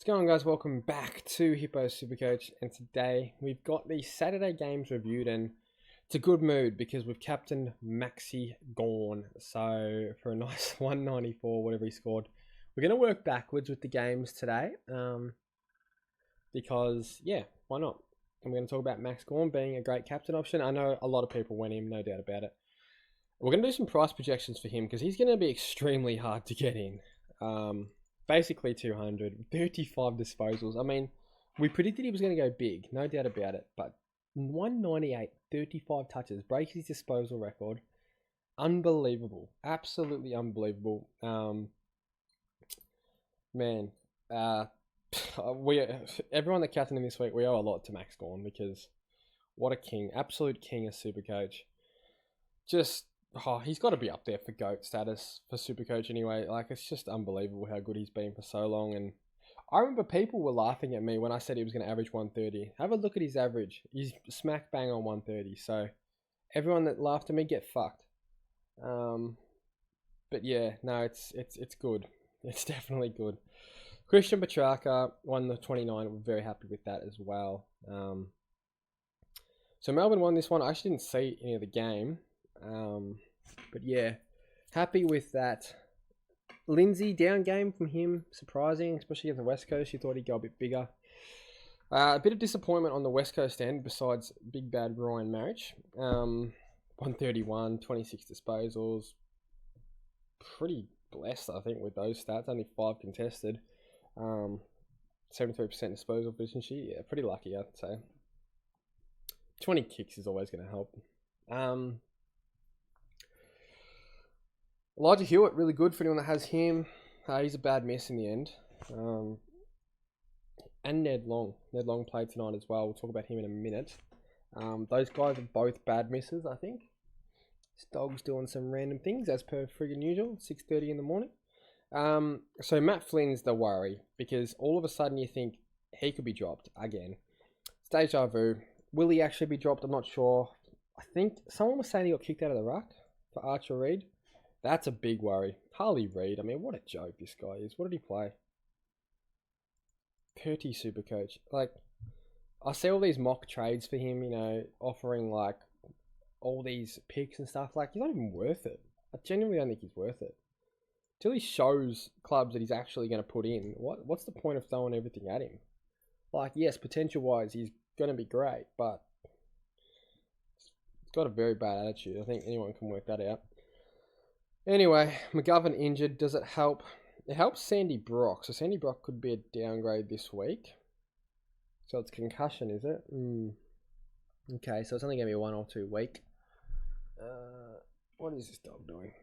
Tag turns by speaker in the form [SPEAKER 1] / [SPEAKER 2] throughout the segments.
[SPEAKER 1] What's going on, guys? Welcome back to Hippo Supercoach, and today we've got the Saturday games reviewed, and it's a good mood because we've captained Maxi GAWN. So for a nice 194, whatever he scored, we're going to work backwards with the games today, because yeah, why not? I'm going to talk about Max GAWN being a great captain option. I know a lot of people went him, no doubt about it. We're going to do some price projections for him because he's going to be extremely hard to get in. Basically 200, 35 disposals. I mean, we predicted he was going to go big, no doubt about it. But 198, 35 touches, breaks his disposal record. Unbelievable. Absolutely unbelievable. Man, everyone that captained him this week, we owe a lot to Max GAWN because what a king. Absolute king of Supercoach. He's got to be up there for GOAT status for Supercoach anyway. Like, it's just unbelievable how good he's been for so long. And I remember people were laughing at me when I said he was going to average 130. Have a look at his average. He's smack bang on 130. So everyone that laughed at me, get fucked. But yeah, no, it's good. It's definitely good. Christian Petrarca won the 29. We're very happy with that as well. So Melbourne won this one. I actually didn't see any of the game. But yeah, happy with that. Lindsay, down game from him, surprising, especially at the West Coast. You thought he'd go a bit bigger. A bit of disappointment on the West Coast end, besides big bad Ryan Marriage. 131, 26 disposals. Pretty blessed, I think, with those stats. Only 5 contested. 73% disposal efficiency. Yeah, pretty lucky, I'd say. 20 kicks is always going to help. Elijah Hewitt, really good for anyone that has him. He's a bad miss in the end. And Ned Long. Ned Long played tonight as well. We'll talk about him in a minute. Those guys are both bad misses, I think. This dog's doing some random things as per friggin' usual. 6:30 in the morning. So Matt Flynn's the worry because all of a sudden you think he could be dropped again. It's deja vu. Will he actually be dropped? I'm not sure. I think someone was saying he got kicked out of the ruck for Archer Reid. That's a big worry. Harley Reid, I mean, what a joke this guy is. What did he play? 30 Supercoach. Like, I see all these mock trades for him, you know, offering, like, all these picks and stuff. Like, he's not even worth it. I genuinely don't think he's worth it. Till he shows clubs that he's actually going to put in, what's the point of throwing everything at him? Like, yes, potential-wise, he's going to be great, but he's got a very bad attitude. I think anyone can work that out. Anyway, McGovern injured. Does it help? It helps Sandy Brock. So Sandy Brock could be a downgrade this week. So it's concussion, is it? Okay, so it's only going to be a 1 or 2 week. What is this dog doing?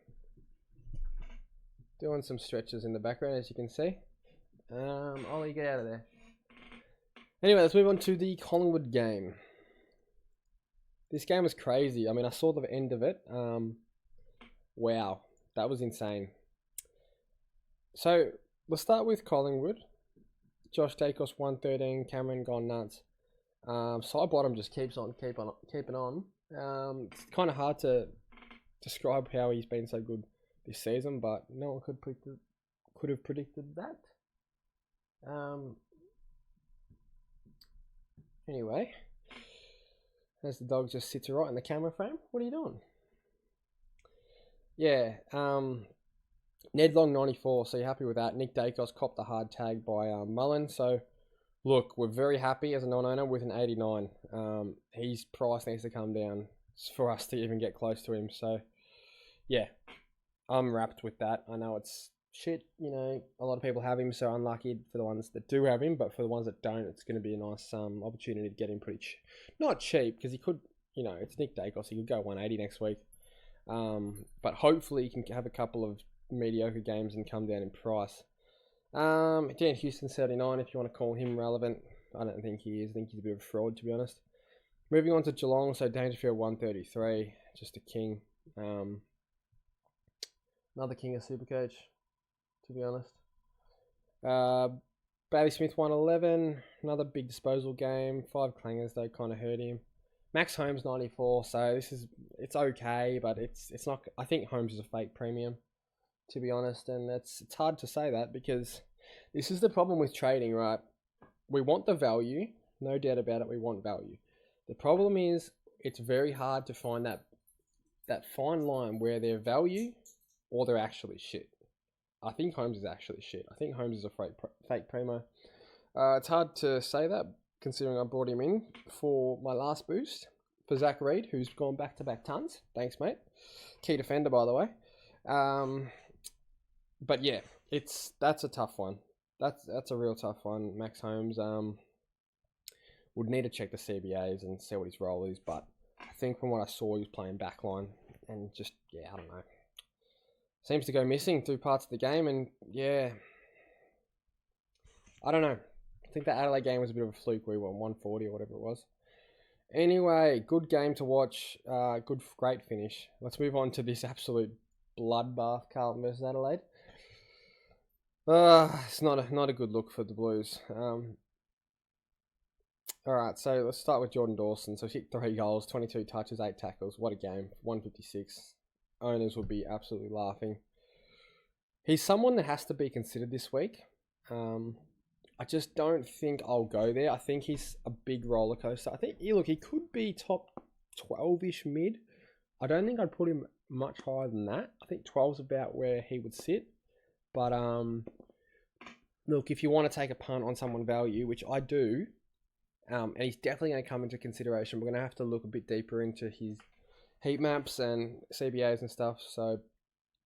[SPEAKER 1] Doing some stretches in the background, as you can see. Ollie, get out of there. Anyway, let's move on to the Collingwood game. This game was crazy. I mean, I saw the end of it. Wow. That was insane. So, we'll start with Collingwood. Josh Dacos 113, Cameron gone nuts. Side bottom just keeps on keeping on. It's kind of hard to describe how he's been so good this season, but no one could have predicted that. Anyway, as the dog just sits right in the camera frame, what are you doing? Yeah, Ned Long 94, so you're happy with that. Nick Dacos copped the hard tag by Mullen, so look, we're very happy as a non-owner with an 89. His price needs to come down for us to even get close to him, so yeah, I'm wrapped with that. I know it's shit, you know, a lot of people have him, so unlucky for the ones that do have him, but for the ones that don't, it's going to be a nice opportunity to get him pretty not cheap, because he could, you know, it's Nick Dacos, he could go 180 next week. But hopefully he can have a couple of mediocre games and come down in price. Dan Houston 79, if you want to call him relevant. I don't think he is. I think he's a bit of a fraud, to be honest. Moving on to Geelong, so Dangerfield 133, just a king. Another king of Supercoach, to be honest. Bailey Smith 111, another big disposal game. 5 clangers though kind of hurt him. Max Holmes 94, so it's okay, but it's not. I think Holmes is a fake premium, to be honest, and it's hard to say that because This is the problem with trading, right? We want the value, no doubt about it. We want value. The problem is it's very hard to find that fine line where they're value or they're actually shit. I think Holmes is actually shit. I think Holmes is a fake primo. It's hard to say that considering I brought him in for my last boost for Zach Reed, who's gone back-to-back tons. Thanks, mate. Key defender, by the way. But yeah, that's a tough one. That's a real tough one. Max Holmes would need to check the CBAs and see what his role is, but I think from what I saw, he was playing backline and just, yeah, I don't know. Seems to go missing through parts of the game, and yeah, I don't know. I think that Adelaide game was a bit of a fluke. We won 140 or whatever it was. Anyway, good game to watch. Great finish. Let's move on to this absolute bloodbath, Carlton versus Adelaide. It's not a good look for the Blues. All right, so let's start with Jordan Dawson. So he hit 3 goals, 22 touches, 8 tackles. What a game. 156. Owners will be absolutely laughing. He's someone that has to be considered this week. I just don't think I'll go there. I think he's a big roller coaster. I think, he could be top 12-ish mid. I don't think I'd put him much higher than that. I think 12's about where he would sit. But, look, if you want to take a punt on someone value, which I do, and he's definitely going to come into consideration, we're going to have to look a bit deeper into his heat maps and CBAs and stuff. So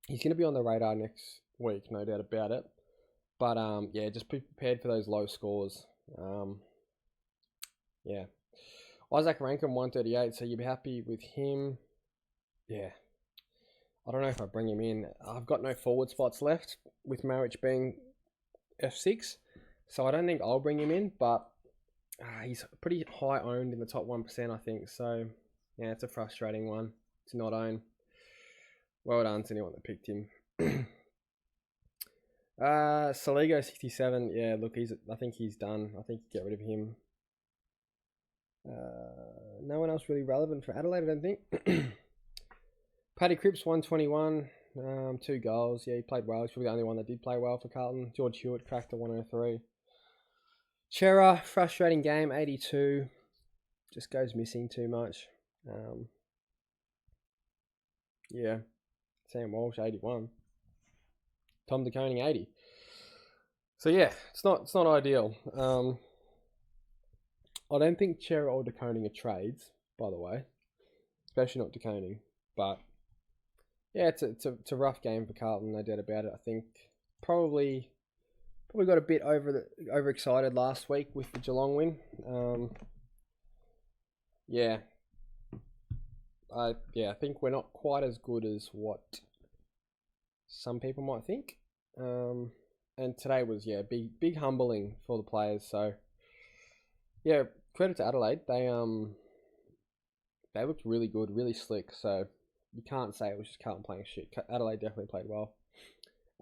[SPEAKER 1] he's going to be on the radar next week, no doubt about it. But, yeah, just be prepared for those low scores. Yeah. Isaac Rankin, 138, so you'd be happy with him. Yeah. I don't know if I bring him in. I've got no forward spots left with Marich being F6. So I don't think I'll bring him in, but he's pretty high owned in the top 1%, I think. So, yeah, it's a frustrating one to not own. Well done to anyone that picked him. Saligo, 67. Yeah, look, I think he's done. I think you get rid of him. No one else really relevant for Adelaide, I don't think. Paddy Cripps, 121, 2 goals. Yeah, he played well. He's probably the only one that did play well for Carlton. George Hewitt cracked a 103. Chera, frustrating game, 82. Just goes missing too much. Yeah. Sam Walsh, 81. Tom De Koning, 80. So yeah, it's not ideal. I don't think Chera or De Koning are trades, by the way. Especially not De Koning. But yeah, it's a rough game for Carlton, no doubt about it. I think probably got a bit overexcited last week with the Geelong win. Yeah. I think we're not quite as good as what some people might think. And today was big humbling for the players. So yeah, credit to Adelaide. They looked really good, really slick. So you can't say it was just Carlton playing shit. Adelaide definitely played well.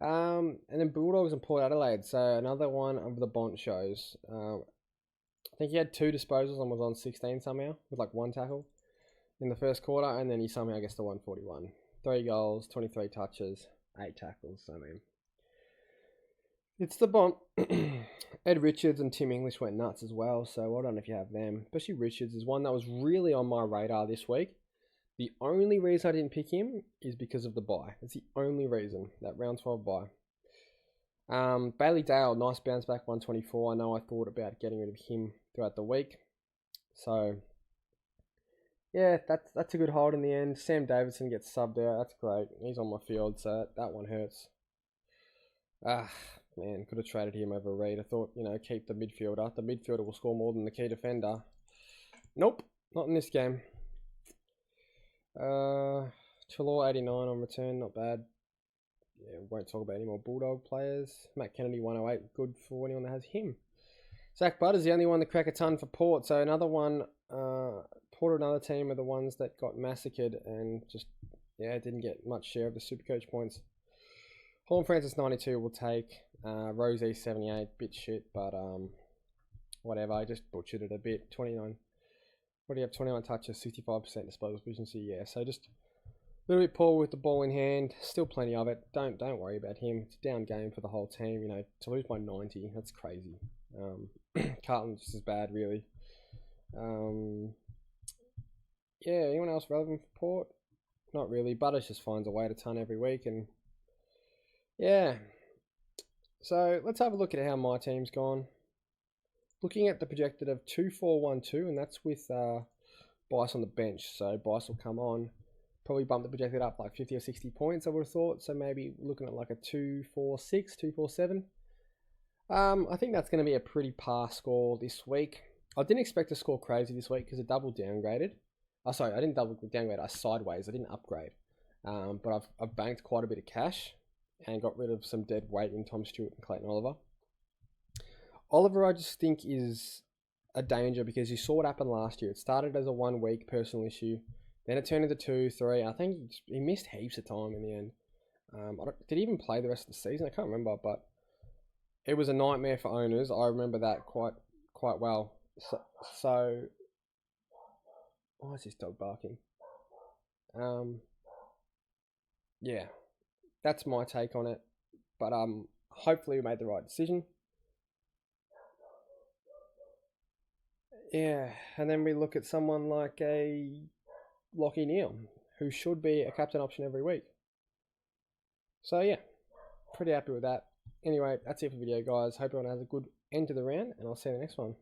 [SPEAKER 1] And then Bulldogs and Port Adelaide. So another one of the Bont shows. I think he had 2 disposals and was on 16 somehow with like 1 tackle in the first quarter, and then he somehow gets to 141. 3 goals, 23 touches, 8 tackles. I mean, it's the Bont. Ed Richards and Tim English went nuts as well, so I don't know if you have them. Especially Richards is one that was really on my radar this week. The only reason I didn't pick him is because of the bye. That's the only reason, that round 12 bye. Bailey Dale, nice bounce back, 124. I know I thought about getting rid of him throughout the week. So, yeah, that's a good hold in the end. Sam Davidson gets subbed out. That's great. He's on my field, so that one hurts. Man, could have traded him over Reed. I thought, keep the midfielder. The midfielder will score more than the key defender. Nope, not in this game. Chalor, 89 on return, not bad. Yeah, won't talk about any more Bulldog players. Matt Kennedy, 108, good for anyone that has him. Zach Butter's the only one to crack a ton for Port. So another one, Port, another team are the ones that got massacred and just, didn't get much share of the Supercoach points. Horn Francis, 92 will take. Rosie, 78, bit shit, but whatever. I just butchered it a bit. 29. What do you have? 21 touches, 65% disposal efficiency. Yeah, so just little bit poor with the ball in hand. Still plenty of it. Don't worry about him. It's a down game for the whole team. You know, to lose by 90, that's crazy. Carlton's just as bad, really. Yeah, anyone else relevant for Port? Not really. Butters just finds a way to ton every week, and yeah. So let's have a look at how my team's gone. Looking at the projected of 2-4-1-2, and that's with Bice on the bench. So Bice will come on, probably bump the projected up like 50 or 60 points, I would have thought. So maybe looking at like a 2-4-6, 2-4-7. I think that's going to be a pretty par score this week. I didn't expect to score crazy this week because I double downgraded. Oh, sorry, I didn't double downgrade. I sideways. I didn't upgrade. But I've banked quite a bit of cash and got rid of some dead weight in Tom Stewart and Clayton Oliver. Oliver, I just think, is a danger because you saw what happened last year. It started as a 1 week personal issue, then it turned into 2, 3. I think he missed heaps of time in the end. Did he even play the rest of the season? I can't remember, but it was a nightmare for owners. I remember that quite well. So why is this dog barking? Yeah, that's my take on it. But hopefully we made the right decision. Yeah, and then we look at someone like a Lockie Neal, who should be a captain option every week. So yeah, pretty happy with that. Anyway, that's it for the video, guys. Hope everyone has a good end to the round, and I'll see you in the next one.